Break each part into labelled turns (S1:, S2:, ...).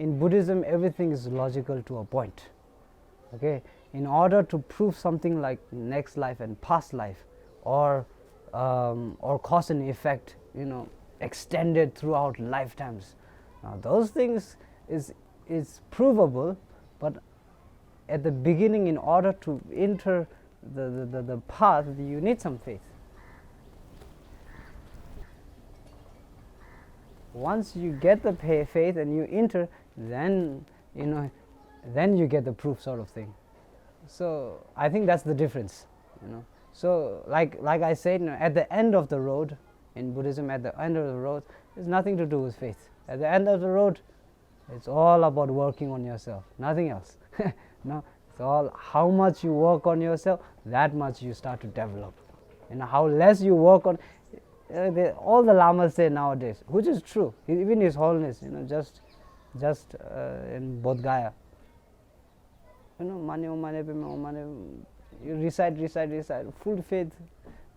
S1: in Buddhism everything is logical to a point. Okay, in order to prove something like next life and past life, or cause and effect, extended throughout lifetimes. Now those things is provable, but at the beginning, in order to enter the path, you need some faith. Once you get the faith and you enter, then then you get the proof, sort of thing. So I think that's the difference. So like I said, at the end of the road in Buddhism, at the end of the road, there's nothing to do with faith. At the end of the road, it's all about working on yourself, nothing else. No, it's all how much you work on yourself, that much you start to develop. How less you work on, all the lamas say nowadays, which is true. Even His Holiness, just in Bodh Gaya, you recite, full faith,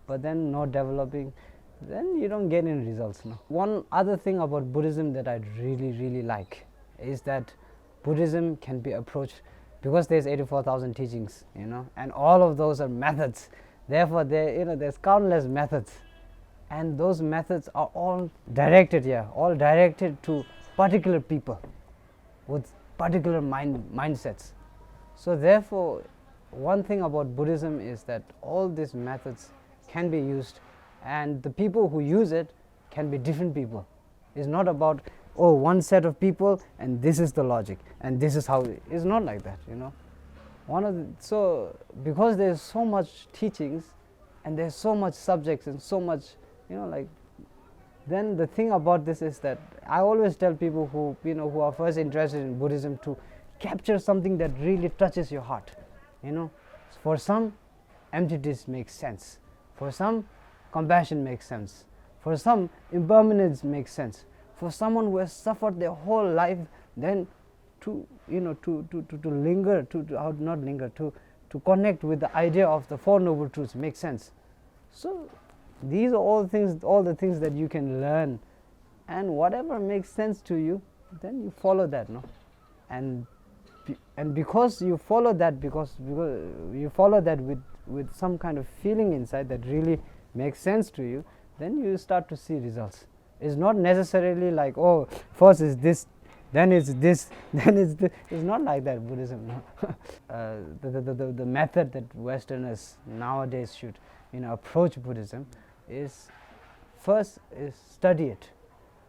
S1: but then not developing, then you don't get any results. No. One other thing about Buddhism that I really like is that Buddhism can be approached, because there's 84,000 teachings, and all of those are methods. Therefore, there's countless methods, and those methods are all directed to particular people with particular mindsets. So therefore, one thing about Buddhism is that all these methods can be used, and the people who use it can be different people. It's not about, one set of people and this is the logic and this is how it's not like that. So because there's so much teachings and there's so much subjects and so much, then the thing about this is that I always tell people who are first interested in Buddhism to capture something that really touches your heart. For some, emptiness makes sense. For some, compassion makes sense. For some, impermanence makes sense. For someone who has suffered their whole life, then to linger, to connect with the idea of the Four Noble Truths makes sense. So these are all the things that you can learn, and whatever makes sense to you, then you follow that, and because you follow that, because you follow that with some kind of feeling inside that really makes sense to you, then you start to see results. It's not necessarily like, first is this, then it's this, then it's this. It's not like that, Buddhism. No. The method that Westerners nowadays should approach Buddhism is, first is study it.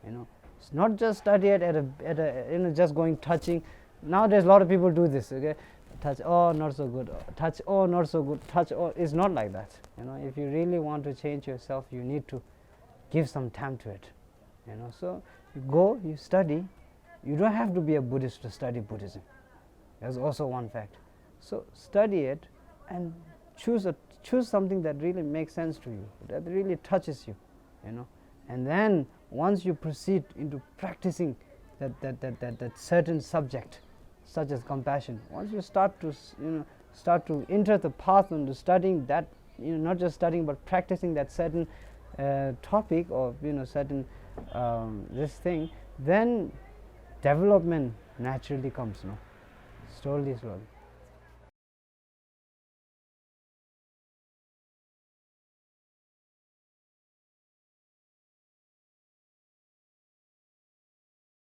S1: It's not just study it at a just going touching. Nowadays a lot of people do this. Okay, touch, not so good. Touch, not so good. Touch, it's not like that. If you really want to change yourself, you need to give some time to it. So you go, you study. You don't have to be a Buddhist to study Buddhism. That's also one fact. So study it and choose something that really makes sense to you, that really touches you, And then once you proceed into practicing that certain subject, such as compassion, once you start to enter the path into studying that, not just studying but practicing that certain topic or certain this thing, then development naturally comes, slowly.